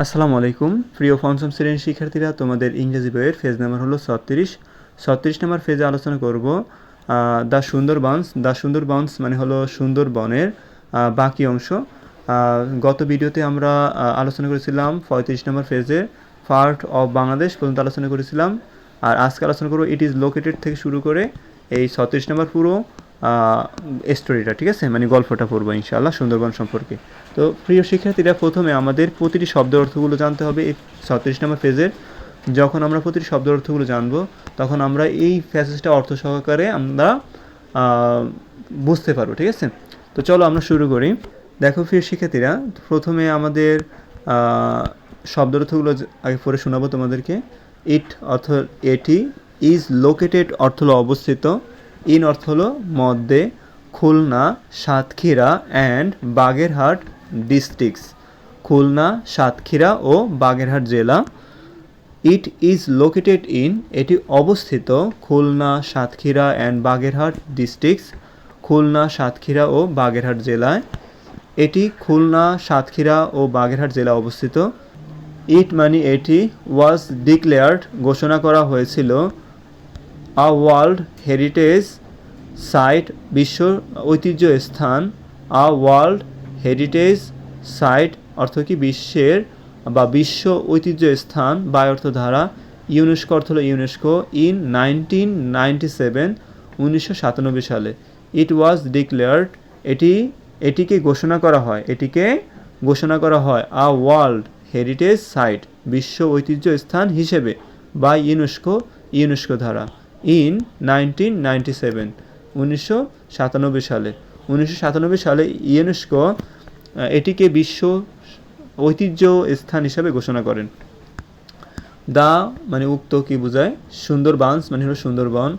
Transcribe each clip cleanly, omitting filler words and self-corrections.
আসসালামু আলাইকুম প্রিয় পঞ্চম শ্রেণীর শিক্ষার্থীরা, তোমাদের ইংরেজি বইয়ের পেজ নাম্বার হলো 36 নম্বর পেজে আলোচনা করব দ্য সুন্দরবনস মানে হলো সুন্দরবনের বাকি অংশ। গত ভিডিওতে আমরা আলোচনা করেছিলাম 35 নম্বর পেজের পার্ট অফ বাংলাদেশ পর্যন্ত আলোচনা করেছিলাম, আর আজকে আলোচনা করব ইট ইজ লোকেটেড থেকে শুরু করে এই 36 নম্বর পুরো স্টোরিটা, ঠিক আছে, মানে গল্পটা পড়বো ইনশাআল্লাহ সুন্দরবন সম্পর্কে। তো প্রিয় শিক্ষার্থীরা, প্রথমে আমাদের প্রতিটি শব্দের অর্থগুলো জানতে হবে এই 36 নম্বর পেজের। যখন আমরা প্রতিটি শব্দের অর্থগুলো জানবো, তখন আমরা এই প্যাসেজটা অর্থ সহকারে আমরা বুঝতে পারবো, ঠিক আছে। তো চলো আমরা শুরু করি। দেখো প্রিয় শিক্ষার্থীরা, প্রথমে আমাদের শব্দ অর্থগুলো আগে পড়ে শোনাবো তোমাদেরকে। ইট অর্থ এটি, ইজ লোকেটেড অর্থ হলো অবস্থিত, ইন অর্থ হলো মধ্যে, খুলনা, সাতক্ষীরা অ্যান্ড বাগেরহাট ডিস্ট্রিক্টস, খুলনা, সাতক্ষীরা ও বাগেরহাট জেলা। ইট ইজ লোকেটেড ইন, এটি অবস্থিত খুলনা, সাতক্ষীরা অ্যান্ড বাগেরহাট ডিস্ট্রিক্টস, খুলনা, সাতক্ষীরা ও বাগেরহাট জেলায়। এটি খুলনা, সাতক্ষীরা ও বাগেরহাট জেলা অবস্থিত। ইট মানে এটি, ওয়াজ ডিক্লেয়ার্ড ঘোষণা করা হয়েছিল, আ ওয়ার্ল্ড হেরিটেজ সাইট বিশ্ব ঐতিহ্য স্থান, আ ওয়ার্ল্ড হেরিটেজ সাইট অর্থ কি বিশ্বের বা বিশ্ব ঐতিহ্য স্থান, বা অর্থ ধারা, ইউনেস্কো অর্থ হলো ইউনেস্কো, ইন 1997 1997 সালে। ইট ওয়াজ ডিক্লেয়ার্ড এটিকে ঘোষণা করা হয়, আ ওয়ার্ল্ড হেরিটেজ সাইট বিশ্ব ঐতিহ্য স্থান হিসেবে, বা ইউনেস্কো ধারা, ইন 1997 1997 সালে। 1997 সালে ইউনেস্কো এটিকে বিশ্ব ঐতিহ্য স্থান হিসাবে ঘোষণা করেন। দা মানে উক্ত কি বোঝায়, সুন্দরবনস মানে হলো সুন্দরবন,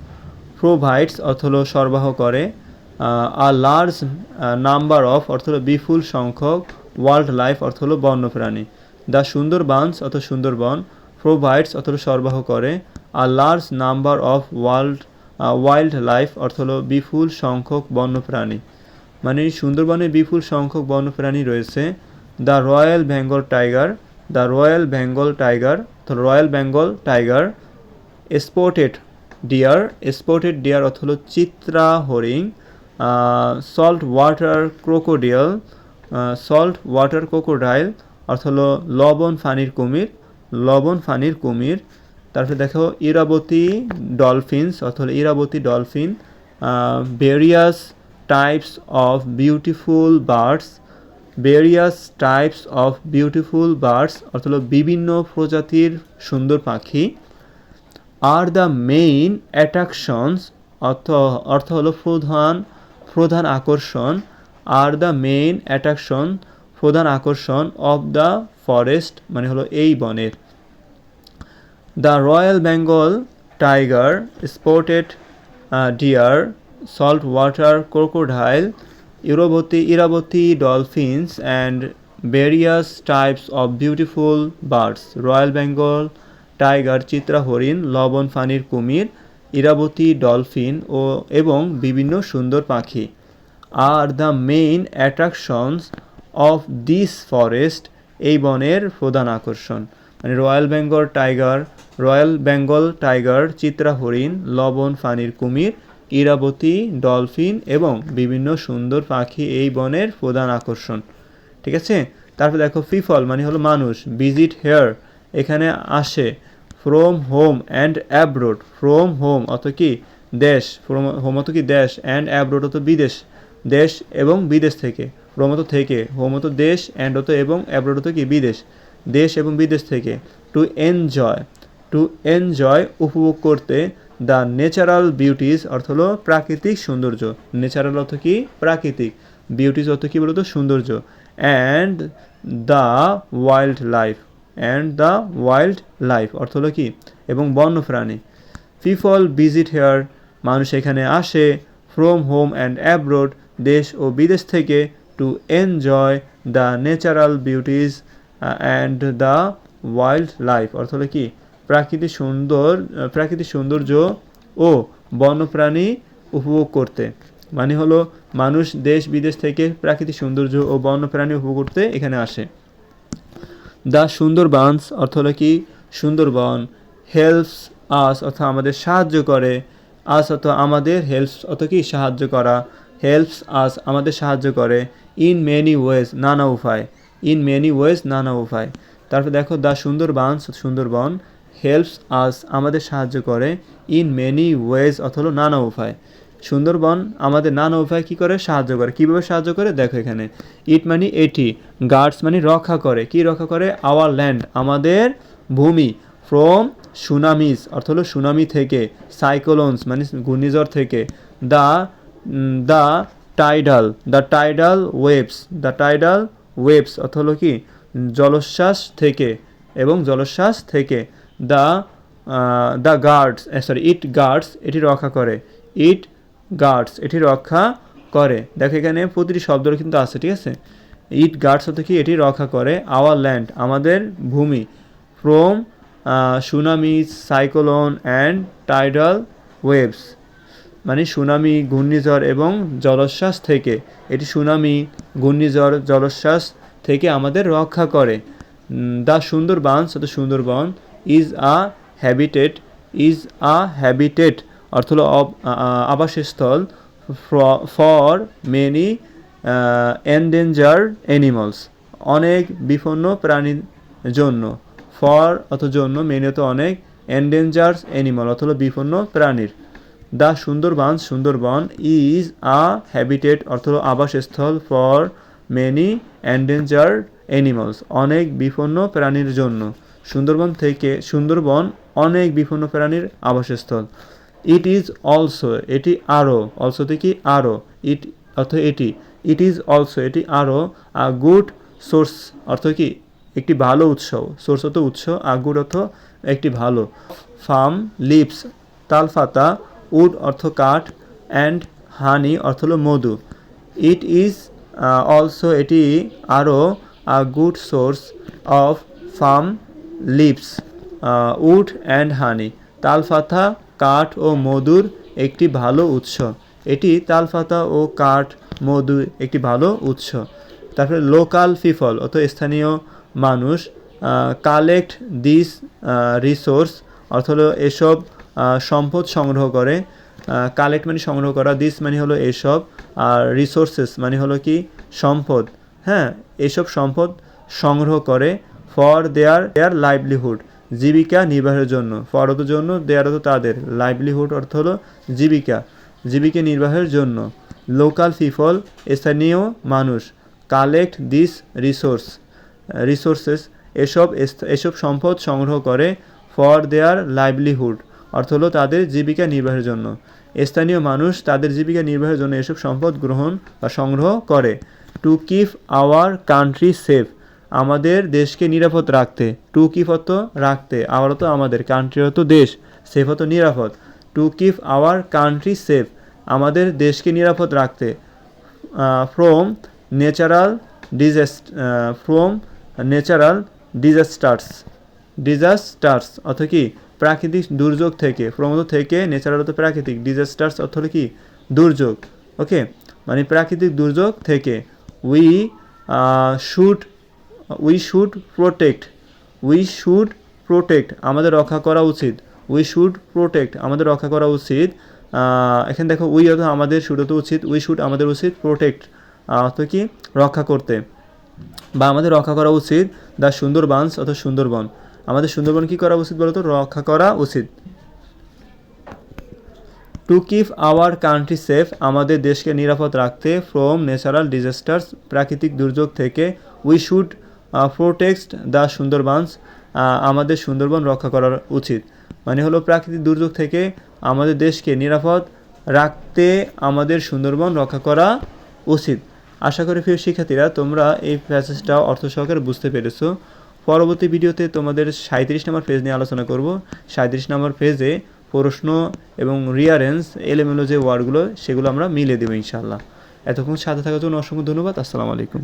প্রোভাইডস অর্থ হলো সরবরাহ করে, আ লার্জ নাম্বার অফ অর্থ হলো বিপুল সংখ্যক, ওয়াইল্ড লাইফ অর্থ হলো বন্যপ্রাণী। দ্য সুন্দরবনস অর্থ সুন্দরবন, প্রোভাইডস অর্থ হলো সরবরাহ করে, a large number of wild life অর্থ হলো বিপুল সংখ্যক বন্যপ্রাণী, মানে সুন্দরবনে বিপুল সংখ্যক বন্যপ্রাণী রয়েছে। The royal Bengal tiger, royal Bengal tiger, spotted deer অর্থ হলো চিত্রা হরিণ, সল্ট ওয়াটার ক্রোকোডাইল অর্থ হলো লবণ ফানির কুমির। তারপরে দেখো ইরাবতী ডলফিনস অর্থ হলো Irrawaddy dolphin, various types of beautiful birds অর্থ হলো বিভিন্ন প্রজাতির সুন্দর পাখি। আর দ্য মেইন অ্যাট্রাকশনস অর্থ হলো প্রধান আকর্ষণ, আর দ্য মেইন অ্যাট্রাকশন প্রধান আকর্ষণ অফ দ্য ফরেস্ট মানে হলো এই বনের। The royal Bengal tiger, spotted deer, salt water crocodile, Irrawaddy dolphins and various types of beautiful birds. Royal Bengal tiger, চিত্রা হরিণ, লবণ ফানির কুমির, ইরাবতী ডলফিন এবং বিভিন্ন সুন্দর পাখি। Are the main attractions of this forest, এই বনের প্রধান আকর্ষণ, মানে রয়্যাল বেঙ্গল টাইগার, চিত্রা হরিণ, লবণ ফানির কুমির, ইরাবতী ডলফিন এবং বিভিন্ন সুন্দর পাখি এই বনের প্রধান আকর্ষণ, ঠিক আছে। তারপর দেখো পিপল মানে হলো মানুষ, ভিজিট হেয়ার এখানে আসে, from home and abroad, from home অত কি দেশ, ফ্রম হোম অত কি দেশ, অ্যান্ড অ্যাব্রোড অত বিদেশ, দেশ এবং বিদেশ থেকে, ফ্রম অত থেকে, হোম অত দেশ, অ্যান্ড অত এবং, অ্যাব্রোড অত কি বিদেশ, দেশ এবং বিদেশ থেকে। টু এনজয় উপভোগ করতে, দ্য ন্যাচারাল বিউটিজ অর্থ হলো প্রাকৃতিক সৌন্দর্য, ন্যাচারাল অর্থ কি প্রাকৃতিক, বিউটিজ অর্থ কি বলতো সৌন্দর্য, অ্যান্ড দ্য ওয়াইল্ড লাইফ অর্থ হলো কি এবং বন্যপ্রাণী। পিপল ভিজিট হেয়ার মানুষ এখানে আসে, ফ্রম হোম অ্যান্ড অ্যাব্রোড দেশ ও বিদেশ থেকে, to enjoy the natural beauties and the wild life অর্থ হলো কি প্রাকৃতিক সৌন্দর্য ও বন্যপ্রাণী উপভোগ করতে, মানে হলো মানুষ দেশ বিদেশ থেকে প্রাকৃতিক সৌন্দর্য ও বন্যপ্রাণী উপভোগ করতে এখানে আসে। দ্য সুন্দরবনস অর্থ হলো কি সুন্দরবন, হেল্পস আস অর্থ আমাদের সাহায্য করে, আস অর্থ আমাদের, হেল্পস অর্থ কি সাহায্য করা, হেল্পস আস আমাদের সাহায্য করে, ইন মেনি ওয়েজ নানা উপায়, ইন মেনি ওয়েজ নানা উপায়। তারপর দেখো the Sundarbans Sundarban, helps us আমাদের সাহায্য করে, ইন মেনি ওয়েজ অর্থ হলো নানা উপায়। সুন্দরবন আমাদের নানা উপায়ে কী করে সাহায্য করে, কীভাবে সাহায্য করে দেখো এখানে। ইট মানে এটি, গার্ডস মানে রক্ষা করে, কি রক্ষা করে, আওয়ার ল্যান্ড আমাদের ভূমি, ফ্রম সুনামিস অর্থ হলো সুনামি থেকে, সাইক্লোনস মানে ঘূর্ণিঝড় থেকে, the the tidal waves, the tidal waves অর্থ হলো কি জলোচ্ছ্বাস থেকে এবং জলোচ্ছ্বাস থেকে, দ্য গার্ডস ইট গার্ডস এটি রক্ষা করে, ইট গার্ডস এটি রক্ষা করে। দেখো এখানে প্রতিটি শব্দ কিন্তু আছে, ঠিক আছে। ইট গার্ডস অর্থ কি এটি রক্ষা করে, আওয়ার ল্যান্ড আমাদের ভূমি, from tsunami, cyclone and tidal waves মানে সুনামি, ঘূর্ণিঝড় এবং জলোচ্ছ্বাস থেকে, এটি সুনামি, ঘূর্ণিঝড়, জলোচ্ছ্বাস থেকে আমাদের রক্ষা করে। দ্য সুন্দরবনস অর্থ সুন্দরবন, ইজ আ হ্যাবিটেট অর্থ হলো আবাসস্থল, ফর মেনি এন্ডেঞ্জার্ড অ্যানিমালস অনেক বিপন্ন প্রাণীর জন্য, ফর অর্থ জন্য, মেনি অর্থ অনেক, এন্ডেঞ্জার্ড অ্যানিমাল অর্থ হলো বিপন্ন প্রাণীর। The Sundarban is a habitat অর্থ হলো আবাসস্থল, ফর মেনি এন্ডেঞ্জার্ড অ্যানিমালস অনেক বিপন্ন প্রাণীর জন্য, সুন্দরবন অনেক বিপন্ন প্রাণীর আবাসস্থল। ইট ইজ অলসো এটি আরও, অলসো থেকে আরও, ইট অর্থ এটি, ইট ইজ অলসো এটি আরও, আ গুড সোর্স অর্থ কি একটি ভালো উৎস, সোর্স অর্থ উৎস, আ গুড অর্থ একটি ভালো, ফার্ম লিভস তালপাতা, উড অর্থ কাঠ, অ্যান্ড হানি অর্থ হলো মধু। ইট ইজ অলসো এটি আরও, a good source of palm leaves wood and honey তালপাতা, কাঠ ও মধুর একটি ভালো উৎস, এটি তালপাতা ও কাঠ, মধু একটি ভালো উৎস। তারপরে লোকাল পিপল অর্থ স্থানীয় মানুষ, কালেক্ট দিস রিসোর্স অর্থ হলো এসব সম্পদ সংগ্রহ করে, কালেক্ট মানে সংগ্রহ করা, দিস মানে হলো এসব, আর রিসোর্সেস মানে হলো কি সম্পদ, হ্যাঁ এসব সম্পদ সংগ্রহ করে, ফর দেয়ার লাইভলিহুড জীবিকা নির্বাহের জন্য, ফর অর্থ জন্য, দেয়ার অর্থ তাদের, লাইভলিহুড অর্থ হলো জীবিকা নির্বাহের জন্য। লোকাল পিপল স্থানীয় মানুষ, কালেক্ট দিস রিসোর্সেস এসব সম্পদ সংগ্রহ করে, ফর দেয়ার লাইভলিহুড অর্থ হলো তাদের জীবিকা নির্বাহের জন্য, স্থানীয় মানুষ তাদের জীবিকা নির্বাহের জন্য এসব সম্পদ গ্রহণ বা সংগ্রহ করে। To keep our country safe আমাদের দেশকে নিরাপদ রাখতে, টু কিপ অর্থ রাখতে, আওয়ার অর্থ আমাদের, কান্ট্রি অর্থ দেশ, সেফ অর্থ নিরাপদ, to keep our country safe আমাদের দেশকে নিরাপদ রাখতে, ফ্রম ন্যাচারাল ডিজাস্টার্স অর্থ কি প্রাকৃতিক দুর্যোগ থেকে, ফ্রম অর্থ থেকে, ন্যাচারাল অর্থ প্রাকৃতিক, ডিজাস্টার্স অর্থ হলো কি দুর্যোগ, ওকে মানে প্রাকৃতিক দুর্যোগ থেকে। উই শুড প্রোটেক্ট আমাদের রক্ষা করা উচিত, উই শুড প্রোটেক্ট আমাদের রক্ষা করা উচিত। এখানে দেখো উই অর্থ আমাদের, শুড অর্থ উচিত, উই শুড আমাদের উচিত, প্রোটেক্ট অর্থ কি রক্ষা করতে বা আমাদের রক্ষা করা উচিত। দ্য সুন্দরবনস অর্থ সুন্দরবন আমাদের সুন্দরবন কী করা উচিত বলতো, রক্ষা করা উচিত। To keep our country safe আমাদের দেশকে নিরাপদ রাখতে, ফ্রম ন্যাচারাল ডিজাস্টার্স প্রাকৃতিক দুর্যোগ থেকে, we should protect the Sundarbans আমাদের সুন্দরবন রক্ষা করা উচিত, মানে হলো প্রাকৃতিক দুর্যোগ থেকে আমাদের দেশকে নিরাপদ রাখতে আমাদের সুন্দরবন রক্ষা করা উচিত। আশা করি প্রিয় শিক্ষার্থীরা তোমরা এই প্যাসেজটা অর্থ সহকারে বুঝতে পেরেছো। পরবর্তী ভিডিওতে তোমাদের 37 নম্বর পেজ নিয়ে আলোচনা করব। 37 নম্বর পেজে প্রশ্ন এবং রিয়ারেন্স এলোমেলো যে ওয়ার্ডগুলো সেগুলো আমরা মিলে দেবো ইনশাআল্লাহ। এতক্ষণ সাথে থাকার জন্য অসংখ্য ধন্যবাদ। আসসালামু আলাইকুম।